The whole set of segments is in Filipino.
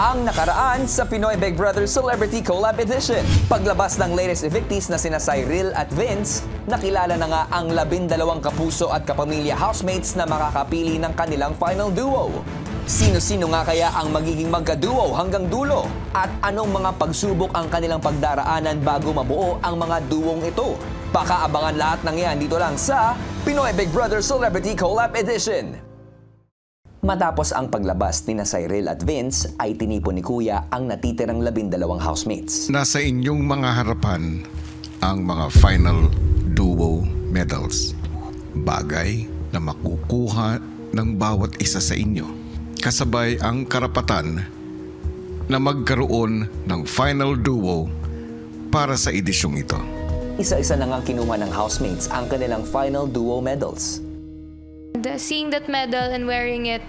ang nakaraan sa Pinoy Big Brother Celebrity Collab Edition. Paglabas ng latest evictees na sina Cyril at Vince, nakilala na nga ang 12 kapuso at kapamilya housemates na makakapili ng kanilang final duo. Sino-sino nga kaya ang magiging magka-duo hanggang dulo? At anong mga pagsubok ang kanilang pagdaraanan bago mabuo ang mga duong ito? Baka abangan lahat ng yan dito lang sa Pinoy Big Brother Celebrity Collab Edition. Matapos ang paglabas ni Cyril at Vince, ay tinipon ni Kuya ang natitirang 12 housemates. Nasa inyong mga harapan ang mga final duo medals. Bagay na makukuha ng bawat isa sa inyo. Kasabay ang karapatan na magkaroon ng final duo para sa edisyong ito. Isa-isa na nga kinuha ng housemates ang kanilang final duo medals. Seeing that medal and wearing it,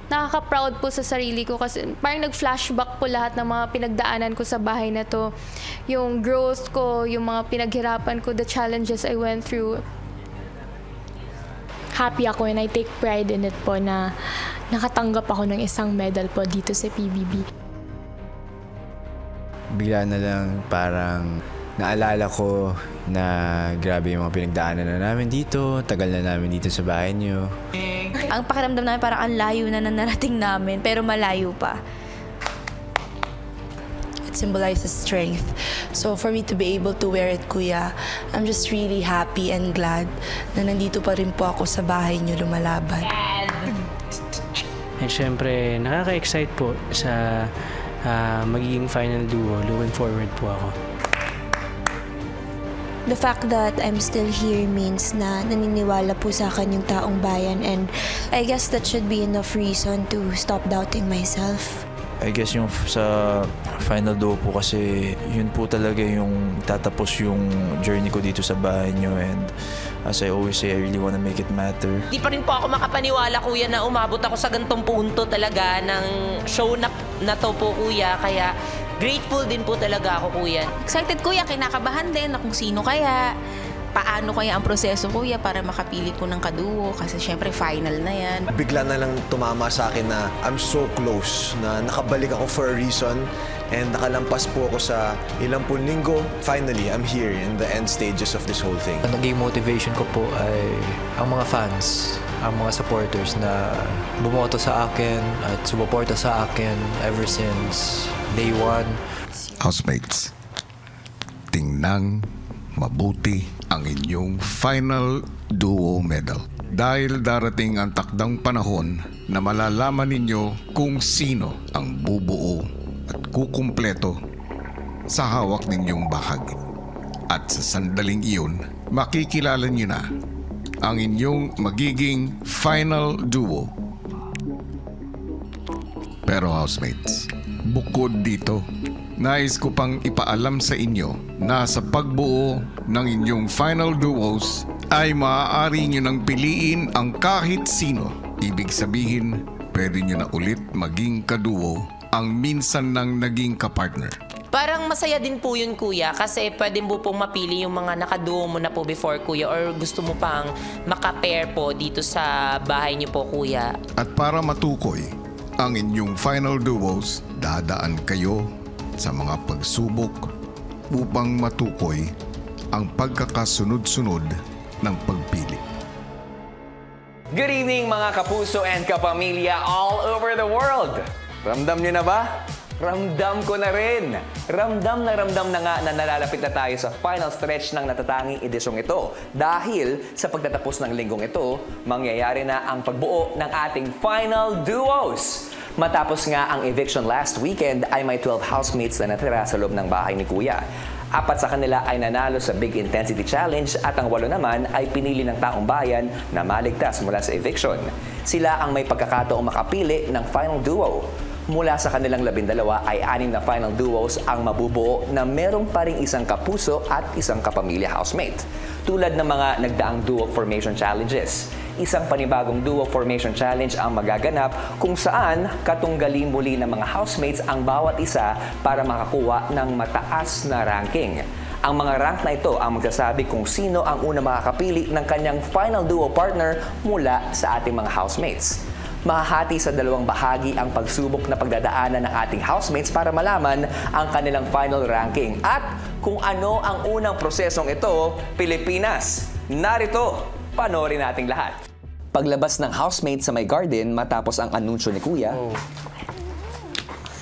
nakaka-proud po sa sarili ko kasi parang nag-flashback po lahat ng mga pinagdaanan ko sa bahay na to. Yung growth ko, yung mga pinaghirapan ko, the challenges I went through. Happy ako and I take pride in it po na nakatanggap ako ng isang medal po dito sa PBB. Bigla na lang parang naalala ko na grabe yung mga pinagdaanan na namin dito, tagal na namin dito sa bahay niyo. Ang pakiramdam namin parang ang layo na narating namin, pero malayo pa. It symbolizes strength. So for me to be able to wear it, Kuya, I'm just really happy and glad na nandito pa rin po ako sa bahay niyo lumalaban. And syempre, nakaka-excite po sa magiging final duo. Looking forward po ako. The fact that I'm still here means na naniniwala po sa akin yung taong bayan, and I guess that should be enough reason to stop doubting myself. I guess yung sa final duo po kasi yun po talaga yung tatapos yung journey ko dito sa bahay nyo, and as I always say, I really wanna make it matter. Di pa rin po ako makapaniwala, Kuya, na umabot ako sa gantong punto talaga ng show na to po, Kuya, kaya grateful din po talaga ako, Kuya. Excited, Kuya. Kinakabahan din na kung sino kaya. Paano kaya ang proseso, Kuya, para makapili ko ng kaduo? Kasi syempre, final na yan. Bigla na lang tumama sa akin na I'm so close, na nakabalik ako for a reason, and nakalampas po ako sa ilang linggo. Finally, I'm here in the end stages of this whole thing. Naging motivation ko po ay ang mga fans, ang mga supporters na bumoto sa akin at sumuporta sa akin ever since day one. Housemates, tingnan mabuti ang inyong final duo medal. Dahil darating ang takdang panahon na malalaman ninyo kung sino ang bubuo at kukumpleto sa hawak ninyong bahagi. At sa sandaling iyon, makikilala nyo na ang inyong magiging final duo. Pero housemates, bukod dito, nais ko pang ipaalam sa inyo na sa pagbuo ng inyong final duos ay maaari nyo nang piliin ang kahit sino. Ibig sabihin, pwede nyo na ulit maging kaduo ang minsan nang naging kapartner. Parang masaya din po yun, Kuya, kasi pwede mo pong mapili yung mga nakaduo mo na po before, Kuya, or gusto mo pang makapair po dito sa bahay niyo po, Kuya. At para matukoy ang inyong final duos, dadaan kayo sa mga pagsubok upang matukoy ang pagkakasunod-sunod ng pagpili. Good evening mga kapuso and kapamilya all over the world! Ramdam nyo na ba? Ramdam ko na rin! Ramdam na nga na nalalapit na tayo sa final stretch ng natatanging edisyong ito. Dahil sa pagtatapos ng linggong ito, mangyayari na ang pagbuo ng ating final duos. Matapos nga ang eviction last weekend ay may 12 housemates na natira sa loob ng bahay ni Kuya. 4 sa kanila ay nanalo sa Big Intensity Challenge at ang 8 naman ay pinili ng taong bayan na maligtas mula sa eviction. Sila ang may pagkakataong makapili ng final duo. Mula sa kanilang 12 ay 6 na final duos ang mabubuo na merong pa ring isang kapuso at isang kapamilya housemate. Tulad ng mga nagdaang duo formation challenges. Isang panibagong duo formation challenge ang magaganap kung saan katunggali muli ng mga housemates ang bawat isa para makakuha ng mataas na ranking. Ang mga rank na ito ang magsasabi kung sino ang una makakapili ng kanyang final duo partner mula sa ating mga housemates. Mahahati sa dalawang bahagi ang pagsubok na pagdadaanan ng ating housemates para malaman ang kanilang final ranking. At kung ano ang unang prosesong ito, Pilipinas. Narito, panoorin nating lahat. Paglabas ng housemates sa my garden matapos ang anunsyo ni Kuya,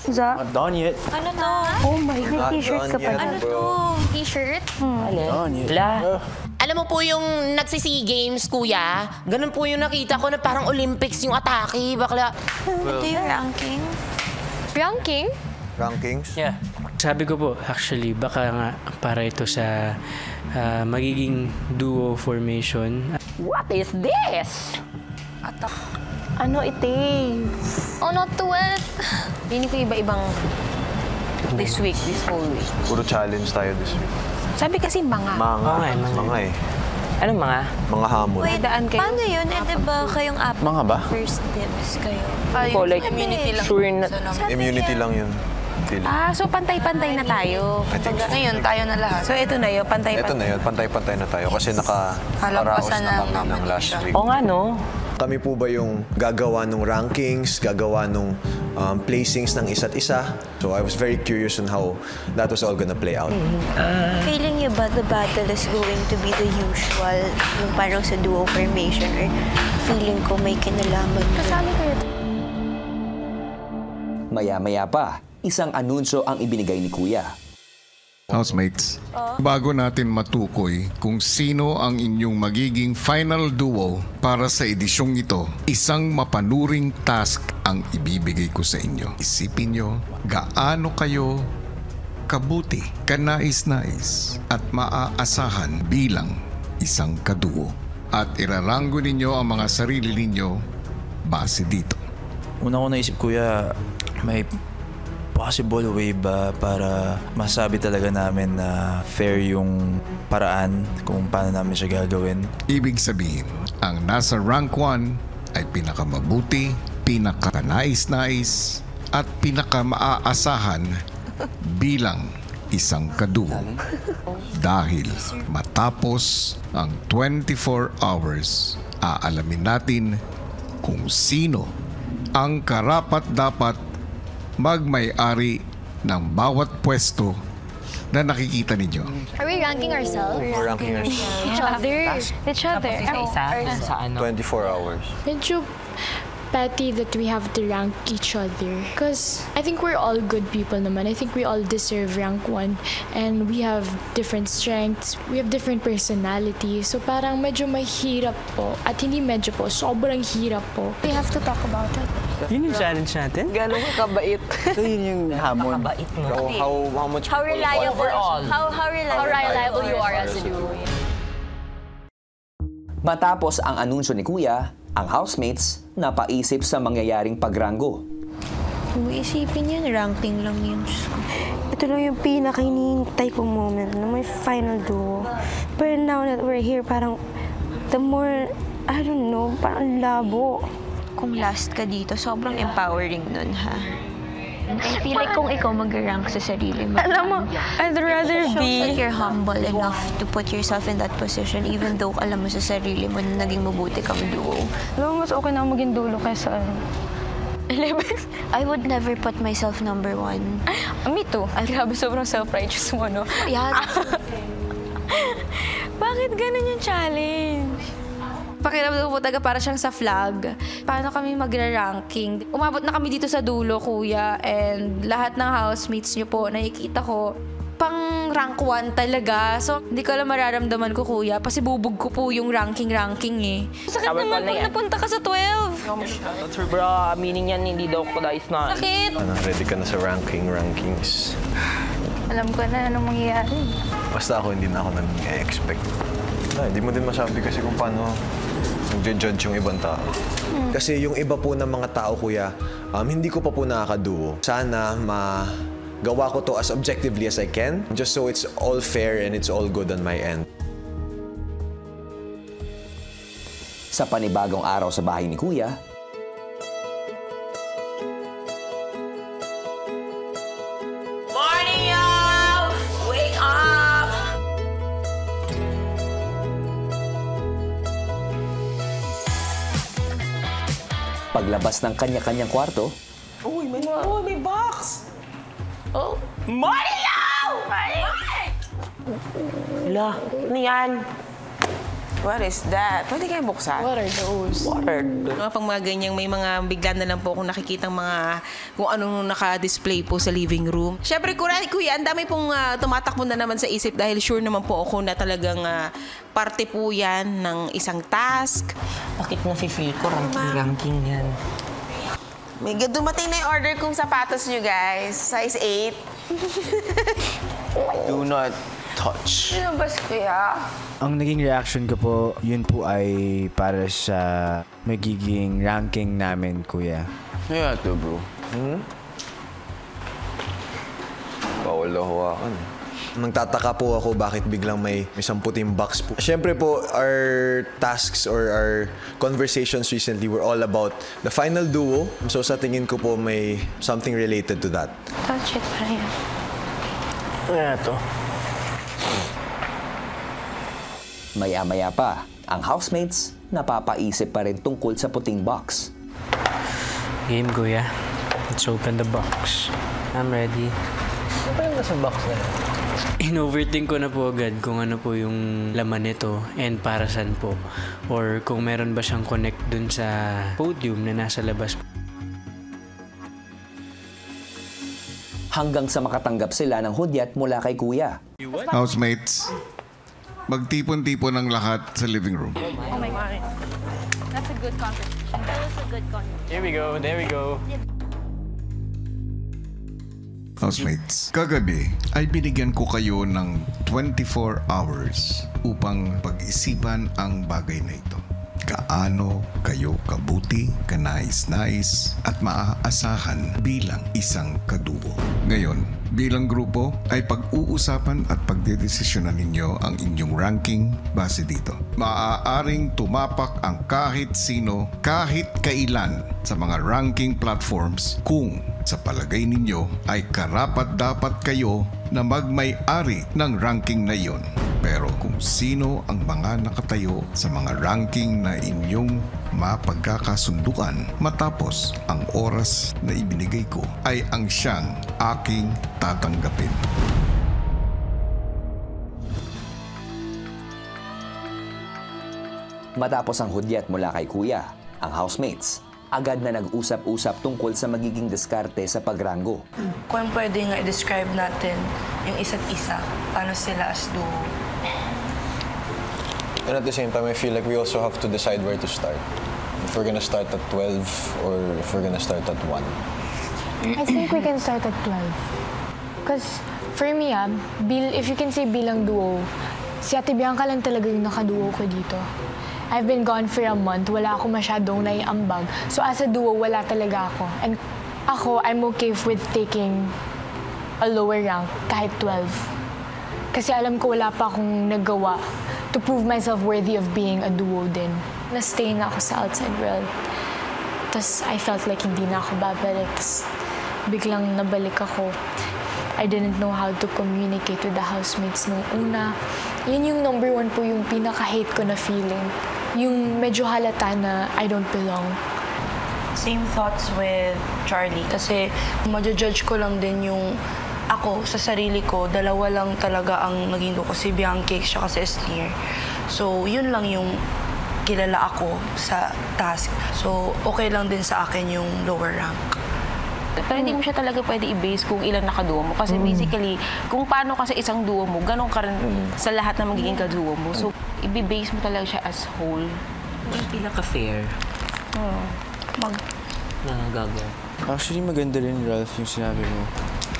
Not done yet. Ano to? Oh my God. May t-shirt ka pa. Ano to? T-shirt? Alam mo po yung nagsi-SEA Games, kuya? Ganun po yung nakita ko na parang Olympics yung atake. Bakla. Ito yung ranking. Ranking? Rankings? Yeah. Sabi ko po, actually, baka nga para ito sa magiging duo formation. What is this? Ano ito? Oh, not too wet. Hindi ko iba-ibang this whole week. Puro challenge tayo this week. Sabi kasi mga. Mga eh. Anong mga? Mga hamon. Wait, Daan kayo. paano yun? Eh, diba kayong apat? Mga ba? First dibs kayo. Po, like, Community lang. sure na. Immunity lang yun. Feeling. So pantay-pantay na tayo. I think so. Ngayon, tayo na lahat. So ito na yun, pantay-pantay. Ito na yun, pantay-pantay na tayo kasi nakaraos Halampasan na na kami ng last week. Oo nga, no? Kami po ba yung gagawa ng rankings, gagawa ng placings ng isa't isa? So I was very curious on how that was all gonna play out. Feeling niyo ba the battle is going to be the usual, yung parang sa duo formation, or feeling ko may kinalaman? Kasali kayo. maya-maya pa, isang anunsyo ang ibinigay ni Kuya. Housemates, bago natin matukoy kung sino ang inyong magiging final duo para sa edisyong ito, isang mapanuring task ang ibibigay ko sa inyo. Isipin nyo gaano kayo kabuti, kanais-nais at maaasahan bilang isang kaduo. At irarango ninyo ang mga sarili ninyo base dito. Una ko naisip, Kuya, may possible way ba para masabi talaga namin na fair yung paraan kung paano namin siya gagawin? Ibig sabihin, ang nasa rank 1 ay pinakamabuti, pinakanais-nais at pinakamaasahan bilang isang kaduo. Dahil matapos ang 24 hours, aalamin natin kung sino ang karapat-dapat magmay-ari ng bawat pwesto na nakikita ninyo. Are we ranking ourselves? We're ranking Each other. Each other. Sa ano? 24 hours. Medyo petty that we have to rank each other. Because I think we're all good people naman. I think we all deserve rank 1. And we have different strengths. We have different personalities. So parang medyo mahirap po. At hindi medyo po, sobrang hirap po. We have to talk about it. Yun yung challenge natin. Gano'n ka kabait. So yun yung hamon. Kabait mo. How much How reliable, Overall. how reliable you are as a duo. Matapos ang anunsyo ni Kuya, ang housemates napaisip sa mangyayaring pagranggo. Kung isipin yan, ranking lang yun. Diyos ko. Ito lang yung pinaka-hinihintay kong moment na may final duo. But now that we're here, parang the more, I don't know, parang labo. Kung last ka dito, sobrang empowering nun, ha? I feel like kung ikaw mag-rank sa sarili mo. Alam mo, I'd rather Shows be... that you're humble enough to put yourself in that position even though alam mo sa sarili mo na naging mabuti kang duo. Alam mo, mas okay na maging dulo kaysa ano. I would never put myself number 1. Me too. Ay, grabe, sobrang self-righteous mo, no? Yeah. Bakit ganun yung challenge? Pakiramdam ko talaga para siyang sa flag. Paano kami magra-ranking? Umabot na kami dito sa dulo, kuya. And lahat ng housemates niyo po, nakikita ko, pang rank 1 talaga. So, hindi ko alam mararamdaman ko, kuya. Pasibubog ko po yung ranking eh. Sakit Power naman call na pag yan. napunta ka sa 12. Bro, meaning yan, hindi daw ko is not. Sakit! Ready ka na sa rankings. Alam ko na anong mangyayari. Basta ako, hindi na ako nag-expect. Hindi mo din masabi kasi kung paano nag-judge yung ibang tao. Kasi yung iba po ng mga tao, kuya, hindi ko pa po nakakaduo. Sana magawa ko to as objectively as I can, just so it's all fair and it's all good on my end. Sa panibagong araw sa bahay ni Kuya, Morning, y'all! Wake up! paglabas ng kanya-kanyang kwarto, Uy, may box! Oh, Mario! Hala, ano yan? What is that? Pwede kayo buksan? What are those? Pag mga ganyan, may mga bigla na lang po akong nakikitang mga kung anong naka-display po sa living room. Siyempre, kuya, ang dami pong tumatakbo na naman sa isip dahil sure naman po ako na talagang parte po yan ng isang task. Bakit na-feel ko ranking yan? May dumating na yung order kong sapatos nyo, guys. Size 8. Do not touch. Sinabas kuya? Ang naging reaction ko po, yun po ay para sa magiging ranking namin, kuya. Kaya to, bro. Bawal na hawakan. Nagtataka po ako bakit biglang may isang puting box po. Siyempre po, our tasks or our conversations recently were all about the final duo. So sa tingin ko po may something related to that. Touch it, para yan. Ano to? maya-maya pa, ang housemates napapaisip pa rin tungkol sa puting box. Game, kuya. Let's open the box. I'm ready. Ano pa yung nasa box na yun? In-overthink ko na po agad kung ano po yung laman nito and para saan po. Or kung meron ba siyang connect dun sa podium na nasa labas. Hanggang sa makatanggap sila ng hudyat mula kay kuya. Housemates, magtipon-tipon ang lahat sa living room. Oh my God. That's a good conversation. That was a good conversation. Here we go, there we go. Housemates, kagabi ay binigyan ko kayo ng 24 hours upang pag-isipan ang bagay na ito. Kaano kayo kabuti, kanais-nais at maaasahan bilang isang kaduo. Ngayon, bilang grupo ay pag-uusapan at pagdedesisyonan ninyo ang inyong ranking base dito. Maaaring tumapak ang kahit sino, kahit kailan sa mga ranking platforms kung sa palagay ninyo ay karapat-dapat kayo na magmay-ari ng ranking na iyon. Pero kung sino ang mga nakatayo sa mga ranking na inyong mapagkakasunduan matapos ang oras na ibinigay ko ay ang siyang aking tatanggapin. Matapos ang hudyat mula kay kuya, ang housemates agad na nag-usap-usap tungkol sa magiging diskarte sa pagranggo. Kung pwede nga i-describe natin yung isa't isa, paano sila as duo. And at the same time, I feel like we also have to decide where to start. If we're gonna start at 12 or if we're gonna start at 1. I think we can start at 12. Because for me, if you can say bilang duo, si Ate Bianca lang talaga yung nakaduo ko dito. I've been gone for a month. Wala ako masyadong naiambag. So as a duo, wala talaga ako. And ako, I'm okay with taking a lower rank, kahit 12. Kasi alam ko wala pa akong nagawa to prove myself worthy of being a duo din. Na-stay na ako sa outside world. Tapos I felt like hindi na ako babalik. Tapos biglang nabalik ako. I didn't know how to communicate with the housemates nung una. Yun yung number 1 po yung pinaka-hate ko na feeling. Yung medyo halata na I don't belong. Same thoughts with Charlie. Kasi ma-judge ko lang din yung ako sa sarili ko. Dalawa lang talaga ang naging duo ko. Si Bianca siya kasi Esther. So, yun lang yung kilala ako sa task. So, okay lang din sa akin yung lower rank. Pero hindi mo siya talaga pwede i-base kung ilan nakaduo mo. Kasi basically, kung paano ka sa isang duo mo, ganun ka rin sa lahat na magiging kaduo mo. So, i-base mo talaga siya as whole. Yung pinaka-fair. Nanggagawa. Actually, maganda rin, Ralph, yung sinabi mo.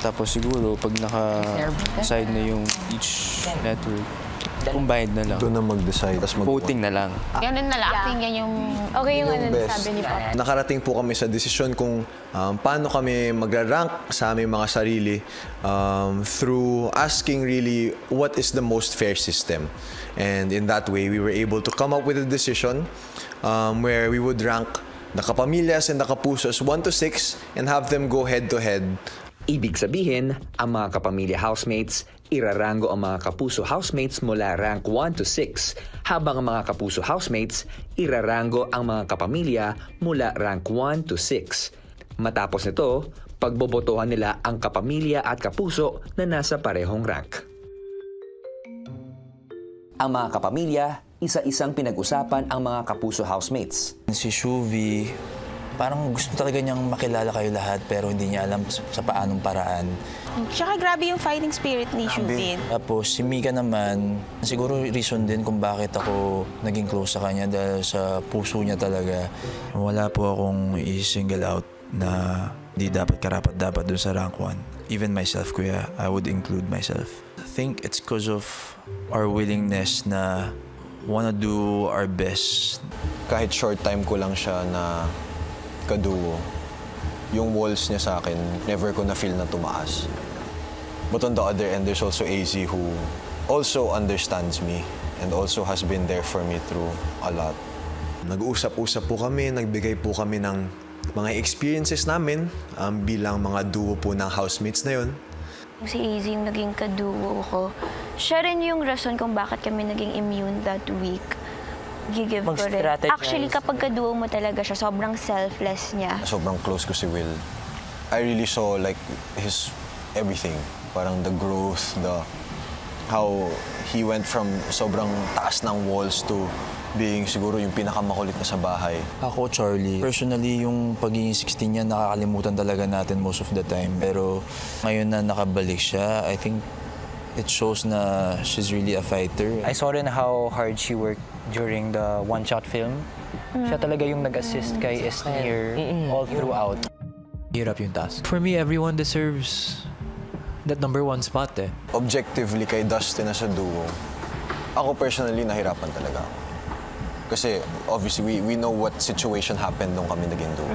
Tapos siguro, pag naka-side na yung each network, combined na lang. Doon na mag-decide. Voting na lang. Ganun na lang. I think yan yung... Okay yung ano best. sabi ni Papa. Nakarating po kami sa desisyon kung paano kami magra-rank sa aming mga sarili through asking really what is the most fair system. And in that way, we were able to come up with a decision where we would rank the Kapamilyas and the Kapusos 1 to 6 and have them go head-to-head. Ibig sabihin, ang mga kapamilya housemates irarango ang mga Kapuso housemates mula rank 1 to 6, habang ang mga Kapuso housemates irarango ang mga kapamilya mula rank 1 to 6. Matapos nito, pagbobotohan nila ang kapamilya at kapuso na nasa parehong rank. Ang mga kapamilya, isa-isang pinag-usapan ang mga Kapuso housemates. Si Shuvi, parang gusto talaga niyang makilala kayo lahat pero hindi niya alam sa paanong paraan. Tsaka grabe yung fighting spirit ni Shubin. Tapos si Mika naman, siguro reason din kung bakit ako naging close sa kanya dahil sa puso niya talaga. Wala po akong i-single out na di dapat karapat-dapat dun sa rank 1. Even myself, kuya, I would include myself. I think it's because of our willingness na wanna do our best. Kahit short time ko lang siya na kaduo, yung walls niya sa akin, never ko na-feel na tumaas. But on the other end, there's also AZ who also understands me and also has been there for me through a lot. Nag-uusap-usap po kami, nagbigay po kami ng mga experiences namin bilang mga duo po ng housemates na yun. Si AZ yung naging kaduo ko. Siya rin yung rason kung bakit kami naging immune that week. Gigib ko rin. Actually, kapag kaduo mo talaga siya, sobrang selfless niya. Sobrang close ko si Will. I really saw like his everything. Parang the growth, how he went from sobrang taas ng walls to being siguro yung pinakamakulit na sa bahay. Ako, Charlie, personally, yung pagiging 16 niya, nakakalimutan talaga natin most of the time. Pero ngayon na nakabalik siya, I think it shows na she's really a fighter. I saw rin how hard she worked during the one-shot film. Siya talaga yung nag-assist kay Esnir all throughout. Hirap yung task. For me, everyone deserves that number 1 spot eh. Objectively kay Dustin na sa duo, ako personally nahirapan talaga ako. Kasi obviously we know what situation happened nung kami naging duo.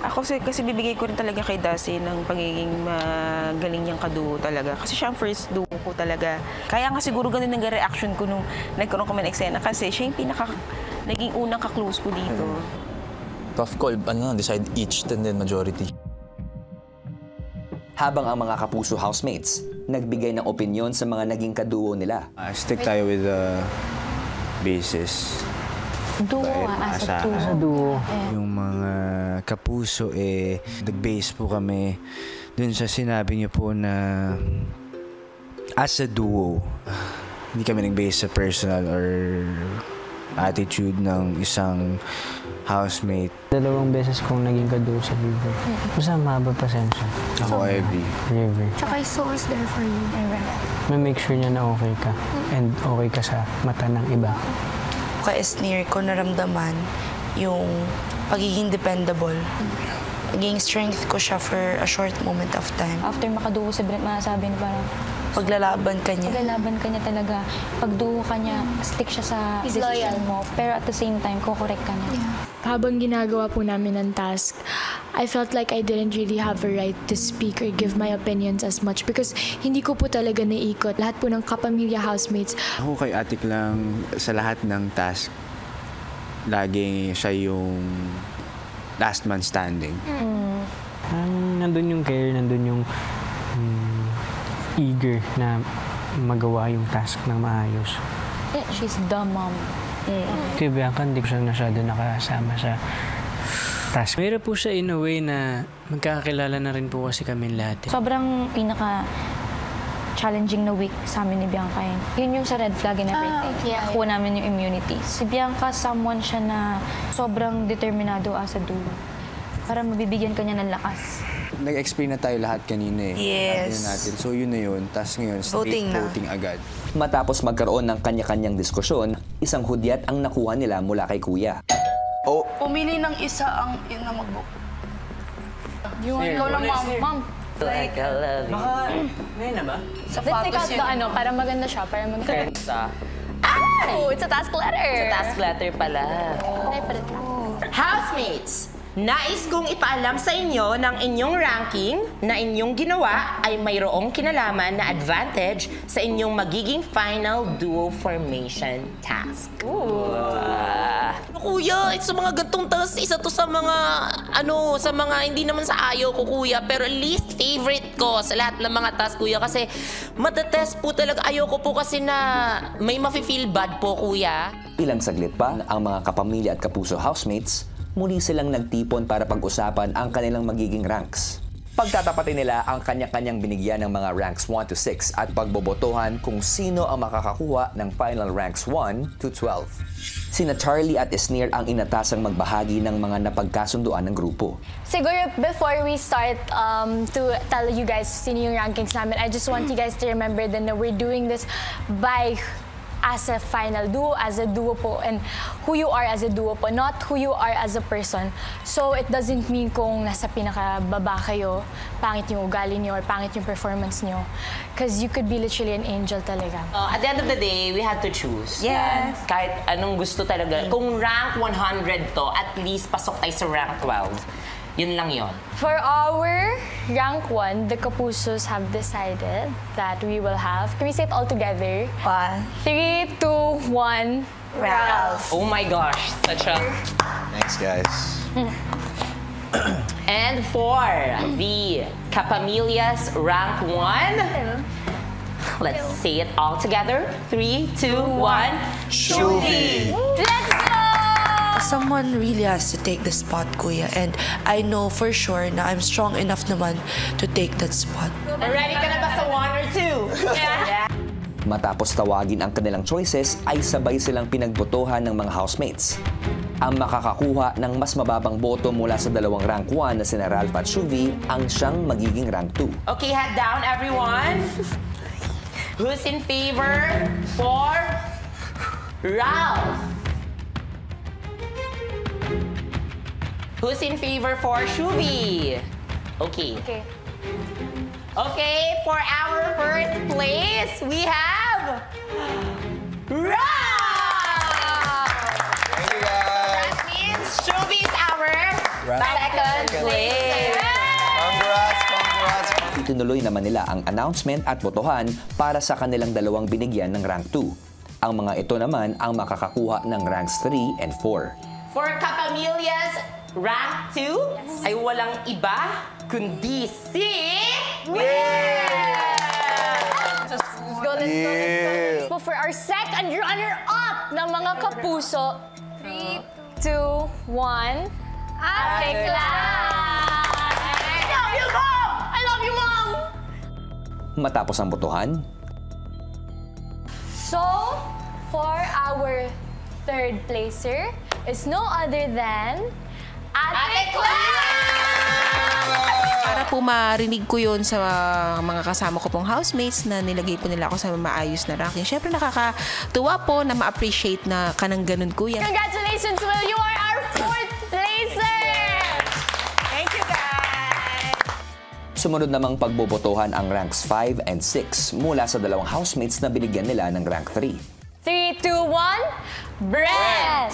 Ako kasi bibigay ko rin talaga kay Dustin ng pagiging magaling niyang kaduo talaga. Kasi siya ang first duo ko talaga. Kaya nga siguro ganun ang reaction ko nung nagkaroon kami ng eksena kasi siya yung naging unang ka-close ko dito. Tough call, decide each and then majority. Habang ang mga Kapuso housemates nagbigay ng opinyon sa mga naging kaduo nila. Stick tayo with the basis. Duo, as a duo. Yung mga Kapuso nag-base po kami dun sa sinabi niyo po na as a duo, hindi kami nag-base sa personal or attitude ng isang housemate. 2 beses kong naging kaduo sa River. Basta mahaba pasensya. Ako, I agree. River. Tsaka he's always there for you. May make sure niya na okay ka. And okay ka sa mata ng iba. Kay Esnir ko naramdaman yung pagiging dependable. Naging strength ko siya for a short moment of time. After makaduo sa Brent, masasabi niya parang paglalaban ka niya. Paglalaban ka niya talaga. Pagduo ka niya, stick siya sa decision mo. Pero at the same time, kukorek ka niya. Habang ginagawa po namin ang task, I felt like I didn't really have a right to speak or give my opinions as much because hindi ko po talaga naikot lahat po ng kapamilya housemates. Ako kay Atik lang sa lahat ng task, laging siya yung last man standing. Nandun yung care, nandun yung eager na magawa yung task ng maayos. She's the mom. Kaya Bianca, hindi ko siya masyado nakasama sa task. Mahirap po siya in a way na magkakakilala na rin po kasi kami lahat. Sobrang challenging na week sa amin ni Bianca. Yun yung sa red flag and everything. Nakuha namin yung immunity. Si Bianca, someone siya na sobrang determinado as a duo. Para mabibigyan ka niya ng lakas. Nag-explain na tayo lahat kanina Yes. Natin. So yun na yun. Tapos ngayon, straight voting agad. Matapos magkaroon ng kanya-kanyang diskusyon, isang hudyat ang nakuha nila mula kay Kuya. Pumili ng isa ang ina mag-book. Ikaw lang, ma'am. Like I love you. Ngayon na ba? Let's take out the para maganda siya. Para maganda. Oh, it's a task letter. It's a task letter pala. Housemates, Nais kong ipaalam sa inyo ng inyong ranking na inyong ginawa ay mayroong kinalaman na advantage sa inyong magiging final duo formation task. Kuya, sa mga gantong task, isa to sa mga, sa mga hindi naman sa ayaw ko, kuya. Pero least favorite ko sa lahat ng mga task, kuya. Kasi matetest po talaga. Ayaw ko po kasi na may mafe-feel bad po, kuya. Ilang saglit pa, ang mga kapamilya at kapuso housemates, muli silang nagtipon para pag-usapan ang kanilang magiging ranks. Pagtatapatin nila ang kanya-kanyang binigyan ng mga ranks 1 to 6 at pagbobotohan kung sino ang makakakuha ng final ranks 1 to 12. Sina Charlie at Esnir ang inatasang magbahagi ng mga napagkasunduan ng grupo. Siguro before we start to tell you guys sino yung rankings namin, I just want you guys to remember that we're doing this by as a final duo, as a duo po, and who you are as a duo po, not who you are as a person. So it doesn't mean kung nasa pinakababa kayo, pangit yung ugali nyo or pangit yung performance nyo. Because you could be literally an angel talaga. At the end of the day, we had to choose. Yes. Kahit anong gusto talaga. Kung rank 100 to, at least pasok tayo sa rank 12. Yun lang yun. For our rank 1, the Kapusos have decided that we will have, can we say it all together? 3, 2, 1, Ralph. Oh my gosh, such a... Thanks, guys. And for the Kapamilya's rank 1, let's say it all together. 3, 2, 1, Shuvi! Let's go! Someone really has to take the spot, Kuya. And I know for sure na I'm strong enough naman to take that spot. Ready ka na ba sa 1 or 2? Yeah. Matapos tawagin ang kanilang choices, ay sabay silang pinagbotohan ng mga housemates. Ang makakakuha ng mas mababang boto mula sa dalawang rank 1 na sina Ralph at Shuvi ang siyang magiging rank 2. Okay, head down, everyone. Who's in favor for Ralph? Who's in favor for Shuvi? Okay. Okay, for our first place, we have Ralph! Thank you, guys. That means Shuvi's our second place. Congrats. Itinuloy naman nila ang announcement at botohan para sa kanilang dalawang binigyan ng rank 2. Ang mga ito naman ang makakakuha ng ranks 3 and 4. For Kapamilya's rank 2 ay walang iba kundi si... Let's go. So for our second runner-up ng mga Kapuso, 3, 2, 1, Ate Clara! I love you, Mom! I love you, Mom! Matapos ang botohan, So, for our third placer is no other than Ate Clara! Para po marinig ko yun sa mga kasama ko pong housemates na nilagay po nila ako sa maayos na ranking. Siyempre nakakatuwa po na ma-appreciate na kanang ganun, Kuya. Congratulations, Will! You are our fourth placer! Thank you, guys! sumunod namang pagbobotohan ang ranks 5 and 6 mula sa dalawang housemates na binigyan nila ng rank 3. 3, 2, 1, Brent!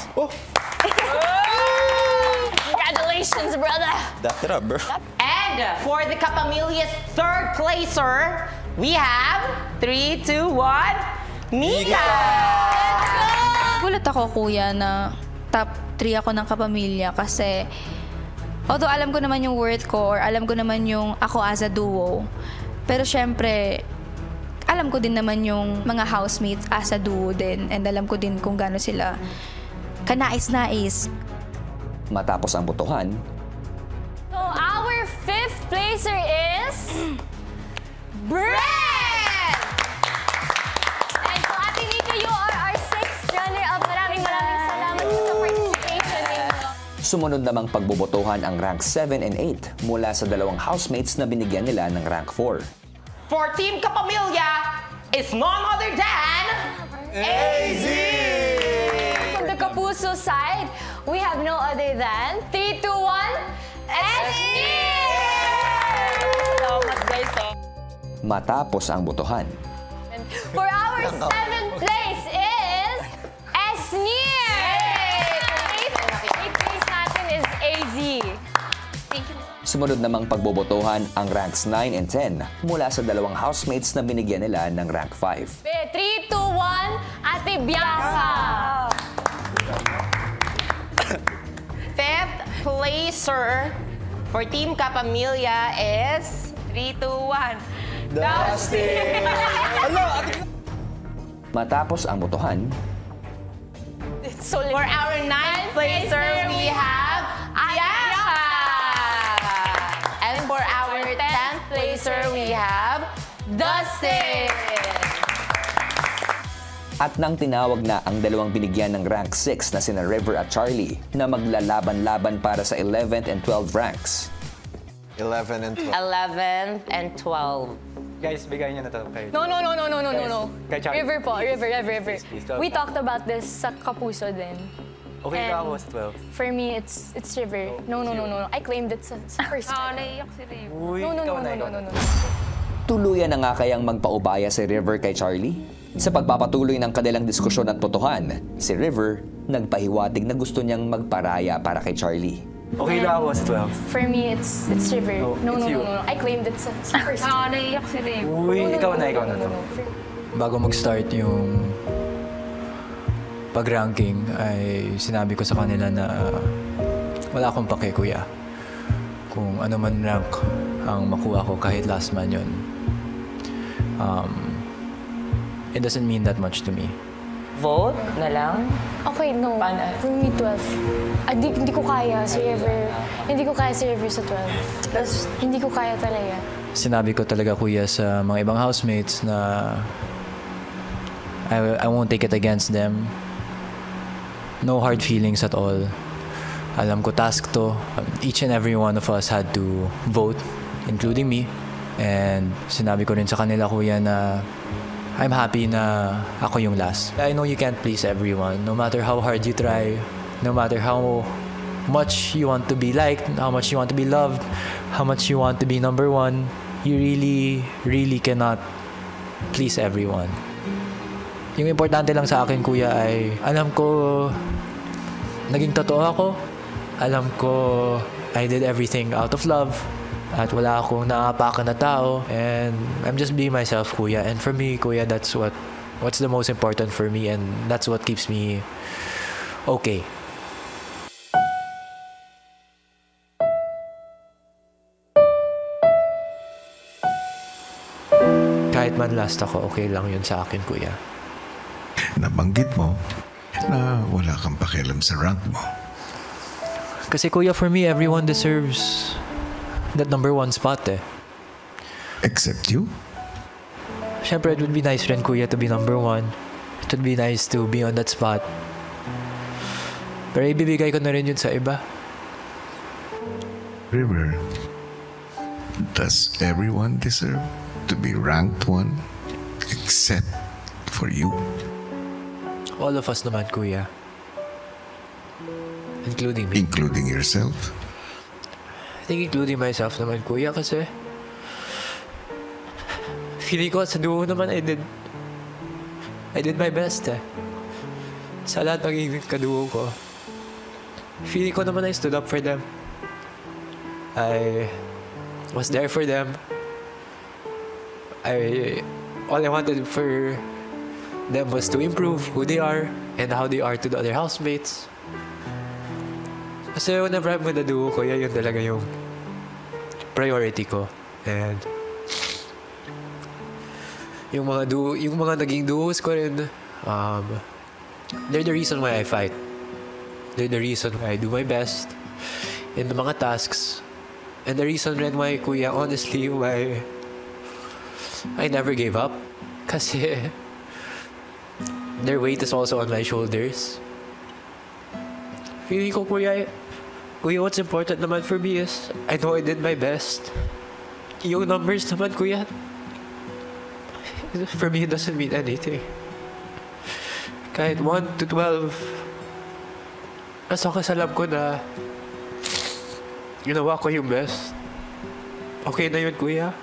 Congratulations, brother! Dap it up, bro. And for the Kapamilya's third placer, we have 3, 2, 1, Mika! Gulat ako, kuya, na top 3 ako ng Kapamilya kasi although alam ko naman yung worth ko or alam ko naman yung ako as a duo, pero syempre, alam ko din naman yung mga housemates as a duo din and alam ko din kung gaano sila kanais-nais. Matapos ang botohan, So our fifth placer is Brent! And so Ate Mika, you are our sixth runner-up. Maraming salamat po sa participation ninyo. sumunod namang pagbobotohan ang rank 7 and 8 mula sa dalawang housemates na binigyan nila ng rank 4. For Team Kapamilya is none other than AZ! From the Kapuso side, we have no other than 3, 2, 1, Esnir! Salamat, guys. Matapos ang botohan, For our seventh place is Esnir! Eighth place natin is AZ. Sumunod namang pagbobotohan ang ranks 9 and 10 mula sa dalawang housemates na binigyan nila ng rank 5. 3, 2, 1, Ate Bianca! Fifth placer for Team Kapamilya is 3, 2, 1. Dusty! Matapos ang botohan, For our 9th placer, we have Bianca! And for our 10th placer, we have Dustin! at nang tinawag na ang dalawang binigyan ng rank 6 na sina River at Charlie na maglalaban-laban para sa 11th and 12th ranks. 11 and 12. 11th and 12. Guys, bigay niyo na to kay... No. Kay Charlie. River po, River. Please, We talked about this sa Kapuso din. Okay And ka ako sa 12. For me, it's River. No. I claimed it sa first time. Naiyak si River. Uy, No. ikaw. Tuluyan na nga kayang magpaubaya si River kay Charlie? Sa pagpapatuloy ng kanilang diskusyon at botohan, si River nagpahiwatig na gusto niyang magparaya para kay Charlie. Okay lang ako sa 12. For me, it's River. No. it's you. I claimed it sa first time. Naiyak si River. Uy, ikaw na to. Bago mag-start yung pag-ranking, ay sinabi ko sa kanila na wala akong pake, kuya. Kung ano man rank ang makuha ko kahit last man yun. It doesn't mean that much to me. Vote na lang? Okay, no. For me, 12. Hindi ko kaya si River. Hindi ko kaya si River sa 12. Hindi ko kaya talaga. Sinabi ko talaga, kuya, sa mga ibang housemates na I won't take it against them. No hard feelings at all. Alam ko task to. Each and every one of us had to vote, including me. And sinabi ko rin sa kanila, kuya, na I'm happy na ako yung last. I know you can't please everyone. No matter how hard you try, no matter how much you want to be liked, how much you want to be loved, how much you want to be number one, you really cannot please everyone. Yung importante lang sa akin, kuya, ay alam ko naging totoo ako. Alam ko I did everything out of love. At wala akong naapakan na tao. And I'm just being myself, kuya. And for me, kuya, that's what's the most important for me. And that's what keeps me okay. Kahit man last ako, okay lang yun sa akin, kuya. Nabanggit mo na wala kang pakialam sa rank mo. Kasi, kuya, for me, everyone deserves that number one spot, eh. Except you? Siyempre, it would be nice rin, kuya, to be number one. It would be nice to be on that spot. Pero ibibigay ko na rin yun sa iba. River, does everyone deserve to be ranked one except for you? All of us naman, kuya. Including me. Including yourself? I think including myself naman, kuya, kasi feeling ko sa duo naman I did my best, eh. Sa lahat ng kaduo ko. Feeling ko naman I stood up for them. I was there for them. All I wanted for them was to improve who they are and how they are to the other housemates. Kasi whenever I'm with the duo ko, yun talaga yung priority ko. And yung mga naging duos ko rin, they're the reason why I fight. They're the reason why I do my best in the mga tasks. And the reason rin why, kuya, honestly, why I never gave up. Kasi their weight is also on my shoulders. Feeling ko, kuya, what's important naman for me is I know I did my best. Yung numbers naman, kuya, for me, it doesn't mean anything. Kahit 1 to 12, as long as alam ko na ginawa ko yung best, okay na yun, kuya.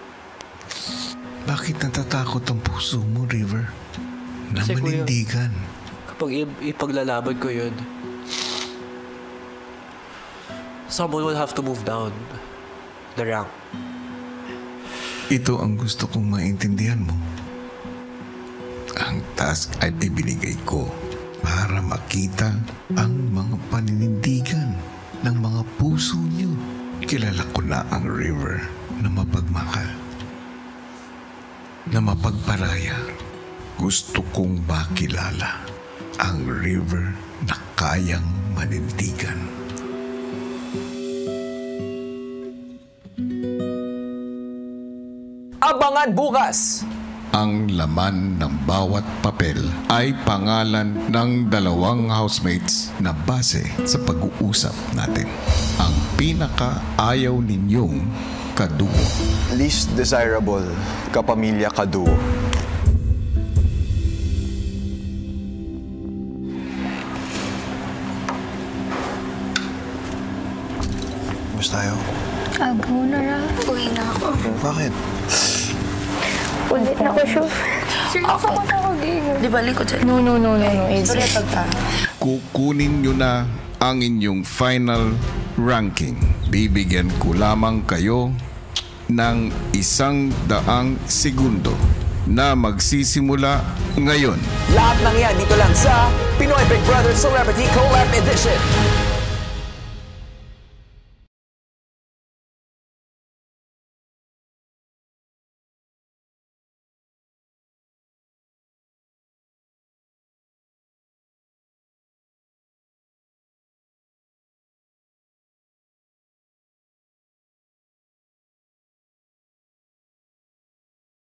Bakit natatakot ang puso mo, River? Na Kasi, manindigan. Kuya, kapag ipaglalaban ko yun, someone will have to move down. the rank. Ito ang gusto kong maintindihan mo. Ang task ay ibinigay ko para makita ang mga paninindigan ng mga puso niyo. Kilala ko na ang river na mapagmahal, na mapagparaya. Gusto kong makilala ang river na kayang manindigan. Abangan bukas! Ang laman ng bawat papel ay pangalan ng dalawang housemates na base sa pag-uusap natin. Ang pinaka-ayaw ninyong kadugo. Least desirable kapamilya kaduo. Basta tayo. Abo na ra. Uwi na ako. Bakit? Ulit na ko, Shuf. Seryoso ko tawagin. Di ba, likod siya? No. It's Kukunin nyo na ang inyong final ranking. Bibigyan ko lamang kayo ng 100 segundo na magsisimula ngayon. Lahat ng yan dito lang sa Pinoy Big Brother Celebrity Collab Edition.